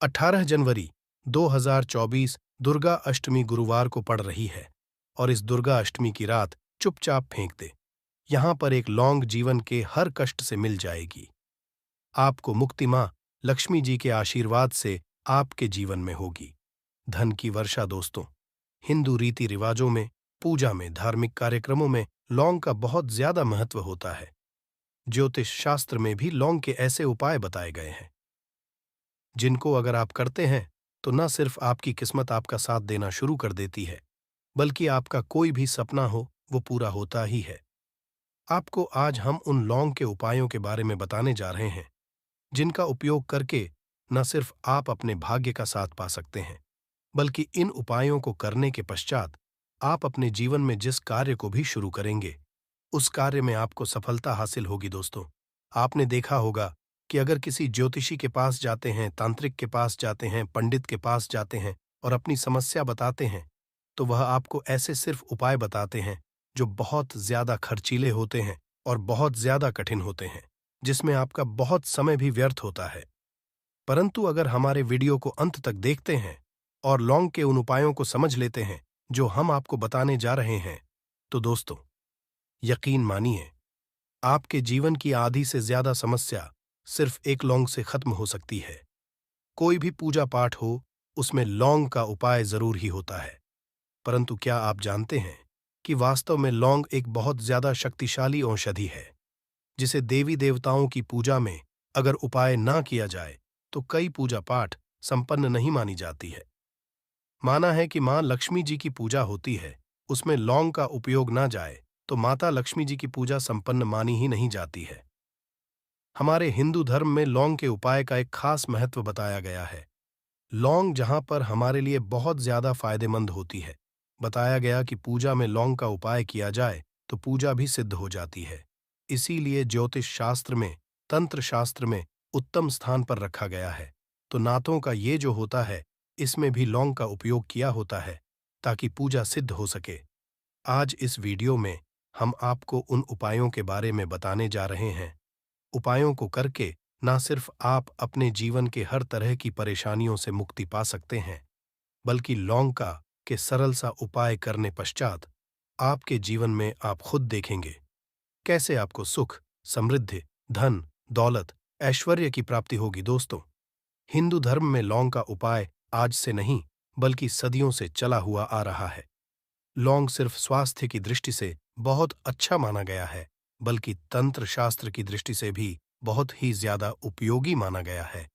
18 जनवरी 2024 दुर्गा अष्टमी गुरुवार को पड़ रही है और इस दुर्गा अष्टमी की रात चुपचाप फेंक दे। यहां पर एक लौंग जीवन के हर कष्ट से मिल जाएगी। आपको मुक्ति मां लक्ष्मी जी के आशीर्वाद से आपके जीवन में होगी धन की वर्षा। दोस्तों, हिंदू रीति रिवाजों में, पूजा में, धार्मिक कार्यक्रमों में लौंग का बहुत ज्यादा महत्व होता है। ज्योतिष शास्त्र में भी लौंग के ऐसे उपाय बताए गए हैं जिनको अगर आप करते हैं तो न सिर्फ आपकी किस्मत आपका साथ देना शुरू कर देती है, बल्कि आपका कोई भी सपना हो वो पूरा होता ही है। आपको आज हम उन लौंग के उपायों के बारे में बताने जा रहे हैं जिनका उपयोग करके न सिर्फ आप अपने भाग्य का साथ पा सकते हैं, बल्कि इन उपायों को करने के पश्चात आप अपने जीवन में जिस कार्य को भी शुरू करेंगे उस कार्य में आपको सफलता हासिल होगी। दोस्तों, आपने देखा होगा कि अगर किसी ज्योतिषी के पास जाते हैं, तांत्रिक के पास जाते हैं, पंडित के पास जाते हैं और अपनी समस्या बताते हैं, तो वह आपको ऐसे सिर्फ उपाय बताते हैं जो बहुत ज्यादा खर्चीले होते हैं और बहुत ज्यादा कठिन होते हैं, जिसमें आपका बहुत समय भी व्यर्थ होता है। परंतु अगर हमारे वीडियो को अंत तक देखते हैं और लौंग के उन उपायों को समझ लेते हैं जो हम आपको बताने जा रहे हैं, तो दोस्तों यकीन मानिए, आपके जीवन की आधी से ज्यादा समस्या सिर्फ एक लौंग से खत्म हो सकती है। कोई भी पूजा पाठ हो, उसमें लौंग का उपाय जरूर ही होता है। परंतु क्या आप जानते हैं कि वास्तव में लौंग एक बहुत ज्यादा शक्तिशाली औषधि है, जिसे देवी देवताओं की पूजा में अगर उपाय ना किया जाए तो कई पूजा पाठ संपन्न नहीं मानी जाती है। माना है कि मां लक्ष्मी जी की पूजा होती है, उसमें लौंग का उपयोग ना जाए तो माता लक्ष्मी जी की पूजा संपन्न मानी ही नहीं जाती है। हमारे हिंदू धर्म में लौंग के उपाय का एक खास महत्व बताया गया है। लौंग जहां पर हमारे लिए बहुत ज्यादा फायदेमंद होती है, बताया गया कि पूजा में लौंग का उपाय किया जाए तो पूजा भी सिद्ध हो जाती है। इसीलिए ज्योतिष शास्त्र में, तंत्र शास्त्र में उत्तम स्थान पर रखा गया है। तो नाथों का ये जो होता है, इसमें भी लौंग का उपयोग किया होता है ताकि पूजा सिद्ध हो सके। आज इस वीडियो में हम आपको उन उपायों के बारे में बताने जा रहे हैं। उपायों को करके ना सिर्फ आप अपने जीवन के हर तरह की परेशानियों से मुक्ति पा सकते हैं, बल्कि लौंग का के सरल सा उपाय करने पश्चात आपके जीवन में आप खुद देखेंगे कैसे आपको सुख, समृद्धि, धन, दौलत, ऐश्वर्य की प्राप्ति होगी। दोस्तों, हिंदू धर्म में लौंग का उपाय आज से नहीं बल्कि सदियों से चला हुआ आ रहा है। लौंग सिर्फ स्वास्थ्य की दृष्टि से बहुत अच्छा माना गया है, बल्कि तंत्र शास्त्र की दृष्टि से भी बहुत ही ज्यादा उपयोगी माना गया है।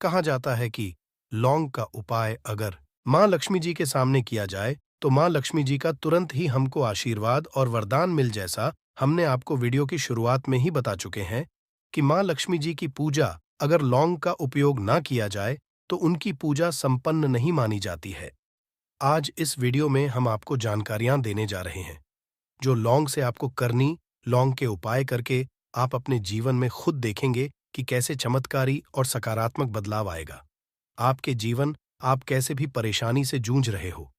कहा जाता है कि लौंग का उपाय अगर मां लक्ष्मी जी के सामने किया जाए तो मां लक्ष्मी जी का तुरंत ही हमको आशीर्वाद और वरदान मिल, जैसा हमने आपको वीडियो की शुरुआत में ही बता चुके हैं कि मां लक्ष्मी जी की पूजा अगर लौंग का उपयोग ना किया जाए तो उनकी पूजा संपन्न नहीं मानी जाती है। आज इस वीडियो में हम आपको जानकारियां देने जा रहे हैं जो लौंग से आपको करनी, लौंग के उपाय करके आप अपने जीवन में खुद देखेंगे कि कैसे चमत्कारी और सकारात्मक बदलाव आएगा। आपके जीवन, आप कैसे भी परेशानी से जूझ रहे हो,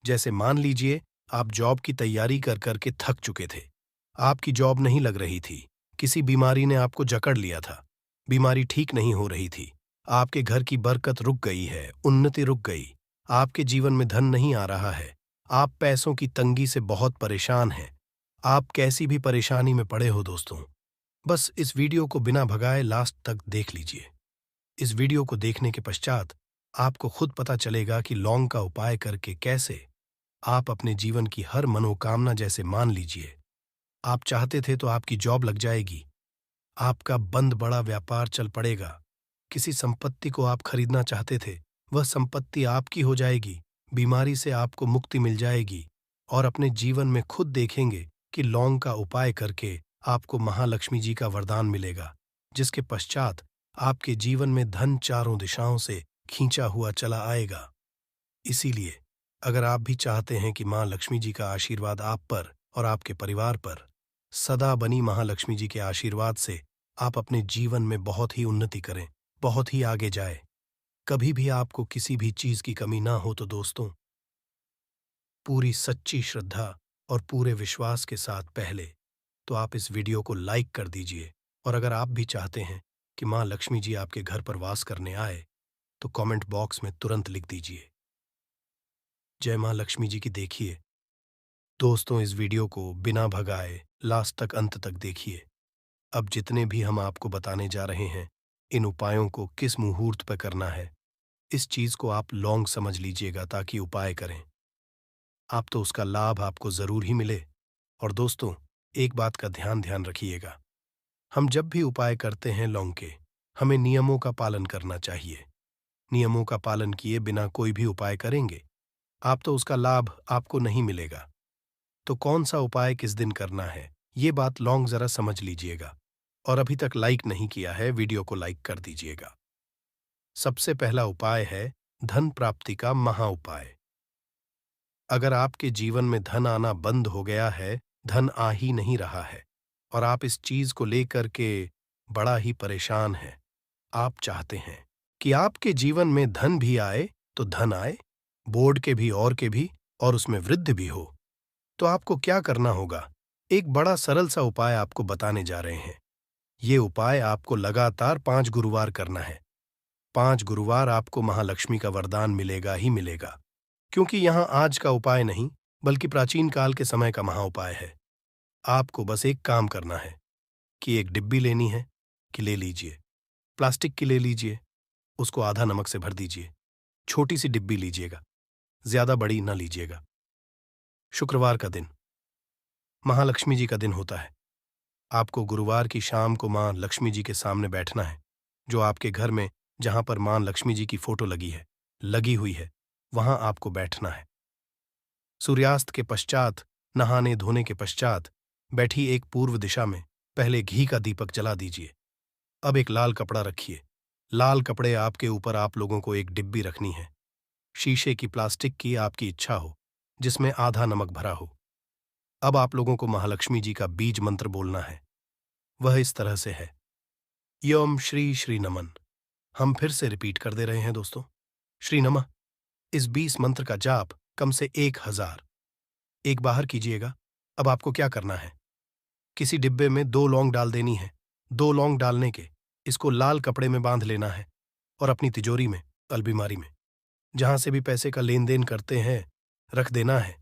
जैसे मान लीजिए आप जॉब की तैयारी कर करके थक चुके थे, आपकी जॉब नहीं लग रही थी, किसी बीमारी ने आपको जकड़ लिया था, बीमारी ठीक नहीं हो रही थी, आपके घर की बरकत रुक गई है, उन्नति रुक गई, आपके जीवन में धन नहीं आ रहा है, आप पैसों की तंगी से बहुत परेशान हैं, आप कैसी भी परेशानी में पड़े हो। दोस्तों, बस इस वीडियो को बिना भगाए लास्ट तक देख लीजिए। इस वीडियो को देखने के पश्चात आपको खुद पता चलेगा कि लौंग का उपाय करके कैसे आप अपने जीवन की हर मनोकामना, जैसे मान लीजिए आप चाहते थे तो आपकी जॉब लग जाएगी, आपका बंद बड़ा व्यापार चल पड़ेगा, किसी संपत्ति को आप खरीदना चाहते थे, वह संपत्ति आपकी हो जाएगी, बीमारी से आपको मुक्ति मिल जाएगी और अपने जीवन में खुद देखेंगे कि लौंग का उपाय करके आपको महालक्ष्मी जी का वरदान मिलेगा, जिसके पश्चात आपके जीवन में धन चारों दिशाओं से खींचा हुआ चला आएगा। इसीलिए अगर आप भी चाहते हैं कि मां लक्ष्मी जी का आशीर्वाद आप पर और आपके परिवार पर सदा बनी महालक्ष्मी जी के आशीर्वाद से आप अपने जीवन में बहुत ही उन्नति करें, बहुत ही आगे जाए, कभी भी आपको किसी भी चीज की कमी ना हो, तो दोस्तों पूरी सच्ची श्रद्धा और पूरे विश्वास के साथ पहले तो आप इस वीडियो को लाइक कर दीजिए। और अगर आप भी चाहते हैं कि मां लक्ष्मी जी आपके घर पर वास करने आए तो कमेंट बॉक्स में तुरंत लिख दीजिए। जय मां लक्ष्मी जी की देखिए। दोस्तों, इस वीडियो को बिना भगाए लास्ट तक अंत तक देखिए। अब जितने भी हम आपको बताने जा रहे हैं, इन उपायों को किस मुहूर्त पर करना है, इस चीज को आप लॉन्ग समझ लीजिएगा ताकि उपाय करें। आप तो उसका लाभ आपको जरूर ही मिले। और दोस्तों, एक बात का ध्यान ध्यान रखिएगा। हम जब भी उपाय करते हैं लॉन्ग के, हमें नियमों का पालन करना चाहिए। नियमों का पालन किए बिना कोई भी उपाय करेंगे, आप तो उसका लाभ आपको नहीं मिलेगा। तो कौन सा उपाय किस दिन करना है, ये बात लॉन्ग जरा समझ लीजिएगा। और अभी तक लाइक नहीं किया है, वीडियो को लाइक कर दीजिएगा। सबसे पहला उपाय है धन प्राप्ति का महा उपाय। अगर आपके जीवन में धन आना बंद हो गया है, धन आ ही नहीं रहा है, और आप इस चीज को लेकर के बड़ा ही परेशान हैं, आप चाहते हैं कि आपके जीवन में धन भी आए, तो धन आए, बोर्ड के भी और उसमें वृद्धि भी हो, तो आपको क्या करना होगा? एक बड़ा सरल सा उपाय आपको बताने जा रहे हैं। ये उपाय आपको लगातार 5 गुरुवार करना है। 5 गुरुवार आपको महालक्ष्मी का वरदान मिलेगा ही मिलेगा, क्योंकि यहां आज का उपाय नहीं, बल्कि प्राचीन काल के समय का महा उपाय है। आपको बस एक काम करना है कि एक डिब्बी लेनी है कि ले लीजिए, प्लास्टिक की ले लीजिए, उसको आधा नमक से भर दीजिए। छोटी सी डिब्बी लीजिएगा, ज्यादा बड़ी ना लीजिएगा। शुक्रवार का दिन महालक्ष्मी जी का दिन होता है। आपको गुरुवार की शाम को मां लक्ष्मी जी के सामने बैठना है। जो आपके घर में जहां पर मां लक्ष्मी जी की फोटो लगी हुई है, वहां आपको बैठना है। सूर्यास्त के पश्चात, नहाने धोने के पश्चात, बैठी एक पूर्व दिशा में पहले घी का दीपक जला दीजिए। अब एक लाल कपड़ा रखिए। लाल कपड़े आपके ऊपर आप लोगों को एक डिब्बी रखनी है, शीशे की, प्लास्टिक की, आपकी इच्छा हो, जिसमें आधा नमक भरा हो। अब आप लोगों को महालक्ष्मी जी का बीज मंत्र बोलना है। वह इस तरह से है, यम श्री श्री नमन। हम फिर से रिपीट कर दे रहे हैं दोस्तों, श्री नमः। इस 20 मंत्र का जाप कम से 1000 एक बाहर कीजिएगा। अब आपको क्या करना है? किसी डिब्बे में 2 लौंग डाल देनी है। 2 लौंग डालने के इसको लाल कपड़े में बांध लेना है और अपनी तिजोरी में, अलमारी में, जहां से भी पैसे का लेन देन करते हैं, रख देना है।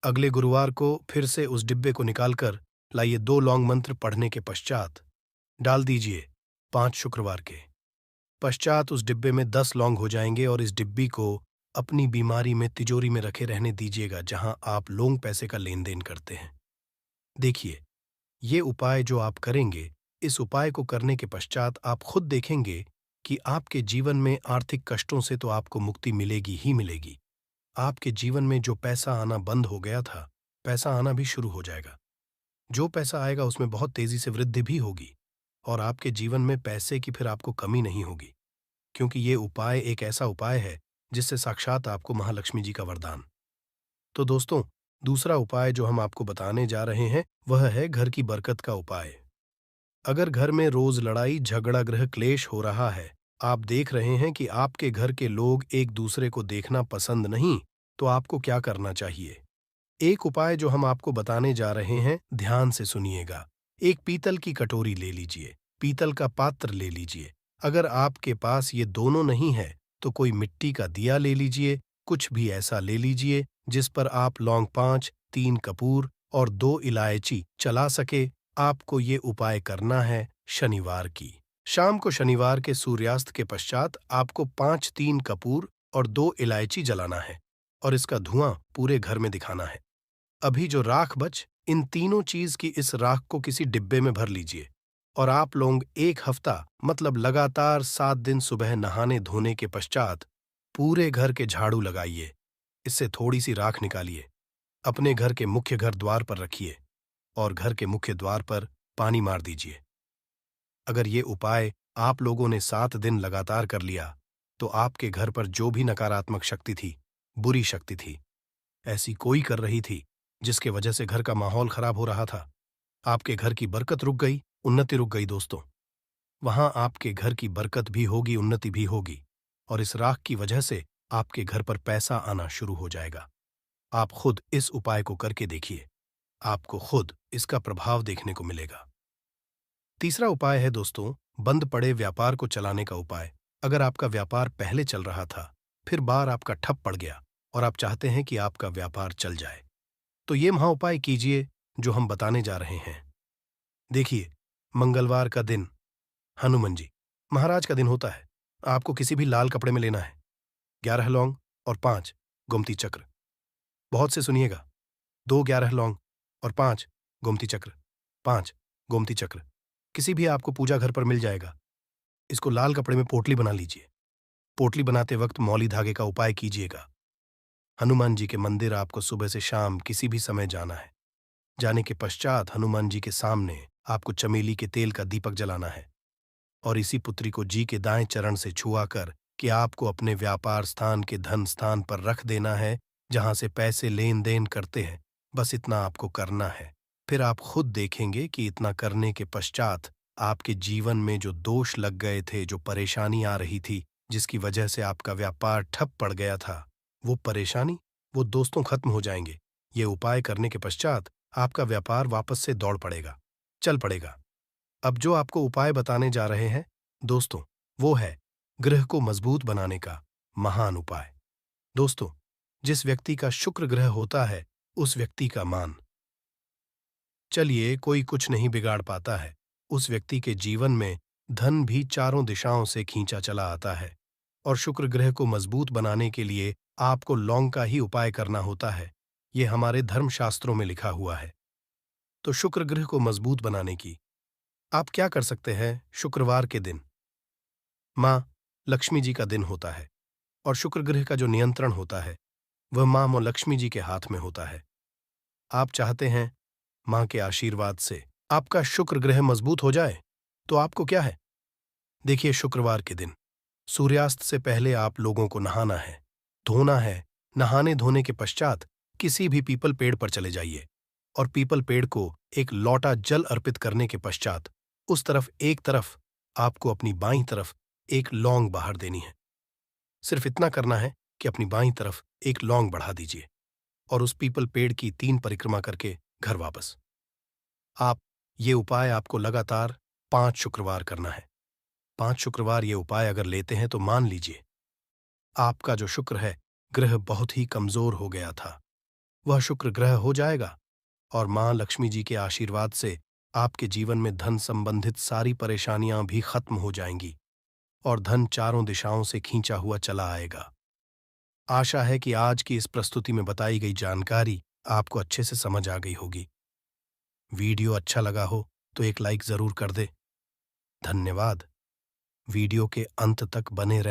अगले गुरुवार को फिर से उस डिब्बे को निकालकर लाइए। 2 लौंग मंत्र पढ़ने के पश्चात डाल दीजिए। 5 शुक्रवार के पश्चात उस डिब्बे में 10 लौंग हो जाएंगे और इस डिब्बी को अपनी बीमारी में, तिजोरी में रखे रहने दीजिएगा, जहां आप लौंग पैसे का लेन देन करते हैं। देखिए, ये उपाय जो आप करेंगे, इस उपाय को करने के पश्चात आप खुद देखेंगे कि आपके जीवन में आर्थिक कष्टों से तो आपको मुक्ति मिलेगी ही मिलेगी। आपके जीवन में जो पैसा आना बंद हो गया था, पैसा आना भी शुरू हो जाएगा। जो पैसा आएगा उसमें बहुत तेजी से वृद्धि भी होगी, और आपके जीवन में पैसे की फिर आपको कमी नहीं होगी, क्योंकि ये उपाय एक ऐसा उपाय है जिससे साक्षात आपको महालक्ष्मी जी का वरदान। तो दोस्तों, दूसरा उपाय जो हम आपको बताने जा रहे हैं, वह है घर की बरकत का उपाय। अगर घर में रोज लड़ाई झगड़ा गृह क्लेश हो रहा है, आप देख रहे हैं कि आपके घर के लोग एक दूसरे को देखना पसंद नहीं, तो आपको क्या करना चाहिए? एक उपाय जो हम आपको बताने जा रहे हैं, ध्यान से सुनिएगा। एक पीतल की कटोरी ले लीजिए, पीतल का पात्र ले लीजिए। अगर आपके पास ये दोनों नहीं है, तो कोई मिट्टी का दिया ले लीजिए। कुछ भी ऐसा ले लीजिए जिस पर आप लौंग 5, 3 कपूर और 2 इलायची चला सके। आपको ये उपाय करना है शनिवार की शाम को। शनिवार के सूर्यास्त के पश्चात आपको 5 3 कपूर और 2 इलायची जलाना है और इसका धुआं पूरे घर में दिखाना है। अभी जो राख बच, इन तीनों चीज की इस राख को किसी डिब्बे में भर लीजिए और आप लोग 1 हफ्ता, मतलब लगातार 7 दिन सुबह नहाने धोने के पश्चात पूरे घर के झाड़ू लगाइए। इससे थोड़ी सी राख निकालिए, अपने घर के मुख्य घर द्वार पर रखिए और घर के मुख्य द्वार पर पानी मार दीजिए। अगर ये उपाय आप लोगों ने 7 दिन लगातार कर लिया, तो आपके घर पर जो भी नकारात्मक शक्ति थी, बुरी शक्ति थी, ऐसी कोई कर रही थी जिसके वजह से घर का माहौल खराब हो रहा था, आपके घर की बरकत रुक गई, उन्नति रुक गई। दोस्तों, वहां आपके घर की बरकत भी होगी, उन्नति भी होगी, और इस राख की वजह से आपके घर पर पैसा आना शुरू हो जाएगा। आप खुद इस उपाय को करके देखिए, आपको खुद इसका प्रभाव देखने को मिलेगा। तीसरा उपाय है दोस्तों, बंद पड़े व्यापार को चलाने का उपाय। अगर आपका व्यापार पहले चल रहा था, फिर बार आपका ठप पड़ गया और आप चाहते हैं कि आपका व्यापार चल जाए, तो ये महाउपाय कीजिए जो हम बताने जा रहे हैं। देखिए, मंगलवार का दिन हनुमान जी महाराज का दिन होता है। आपको किसी भी लाल कपड़े में लेना है 11 लौंग और 5 गोमती चक्र। बहुत से सुनिएगा, 2 11 लौंग और 5 गोमती चक्र, 5 गोमती चक्र किसी भी आपको पूजा घर पर मिल जाएगा। इसको लाल कपड़े में पोटली बना लीजिए। पोटली बनाते वक्त मौली धागे का उपाय कीजिएगा। हनुमान जी के मंदिर आपको सुबह से शाम किसी भी समय जाना है। जाने के पश्चात हनुमान जी के सामने आपको चमेली के तेल का दीपक जलाना है और इसी पुत्री को जी के दाएं चरण से छुआ कर कि आपको अपने व्यापार स्थान के धन स्थान पर रख देना है, जहां से पैसे लेन देन करते हैं। बस इतना आपको करना है। फिर आप खुद देखेंगे कि इतना करने के पश्चात आपके जीवन में जो दोष लग गए थे, जो परेशानी आ रही थी, जिसकी वजह से आपका व्यापार ठप पड़ गया था, वो परेशानी, वो दोस्तों खत्म हो जाएंगे। ये उपाय करने के पश्चात आपका व्यापार वापस से दौड़ पड़ेगा, चल पड़ेगा। अब जो आपको उपाय बताने जा रहे हैं दोस्तों, वो है गृह को मजबूत बनाने का महान उपाय। दोस्तों, जिस व्यक्ति का शुक्र ग्रह होता है, उस व्यक्ति का मान, चलिए, कोई कुछ नहीं बिगाड़ पाता है। उस व्यक्ति के जीवन में धन भी चारों दिशाओं से खींचा चला आता है। और शुक्र ग्रह को मजबूत बनाने के लिए आपको लौंग का ही उपाय करना होता है। ये हमारे धर्मशास्त्रों में लिखा हुआ है। तो शुक्र ग्रह को मजबूत बनाने की आप क्या कर सकते हैं? शुक्रवार के दिन मां लक्ष्मी जी का दिन होता है और शुक्र ग्रह का जो नियंत्रण होता है वह मां लक्ष्मी जी के हाथ में होता है। आप चाहते हैं मां के आशीर्वाद से आपका शुक्र ग्रह मजबूत हो जाए, तो आपको क्या है? देखिए, शुक्रवार के दिन सूर्यास्त से पहले आप लोगों को नहाना है, धोना है। नहाने धोने के पश्चात किसी भी पीपल पेड़ पर चले जाइए और पीपल पेड़ को एक लोटा जल अर्पित करने के पश्चात उस तरफ एक तरफ आपको अपनी बाईं तरफ एक लौंग बाहर देनी है। सिर्फ इतना करना है कि अपनी बाईं तरफ एक लौंग बढ़ा दीजिए और उस पीपल पेड़ की 3 परिक्रमा करके घर वापस। आप ये उपाय आपको लगातार 5 शुक्रवार करना है। 5 शुक्रवार ये उपाय अगर लेते हैं तो मान लीजिए आपका जो शुक्र है ग्रह बहुत ही कमजोर हो गया था, वह शुक्र ग्रह हो जाएगा और मां लक्ष्मी जी के आशीर्वाद से आपके जीवन में धन संबंधित सारी परेशानियां भी खत्म हो जाएंगी और धन चारों दिशाओं से खींचा हुआ चला आएगा। आशा है कि आज की इस प्रस्तुति में बताई गई जानकारी आपको अच्छे से समझ आ गई होगी। वीडियो अच्छा लगा हो तो एक लाइक जरूर कर दे। धन्यवाद। वीडियो के अंत तक बने रहने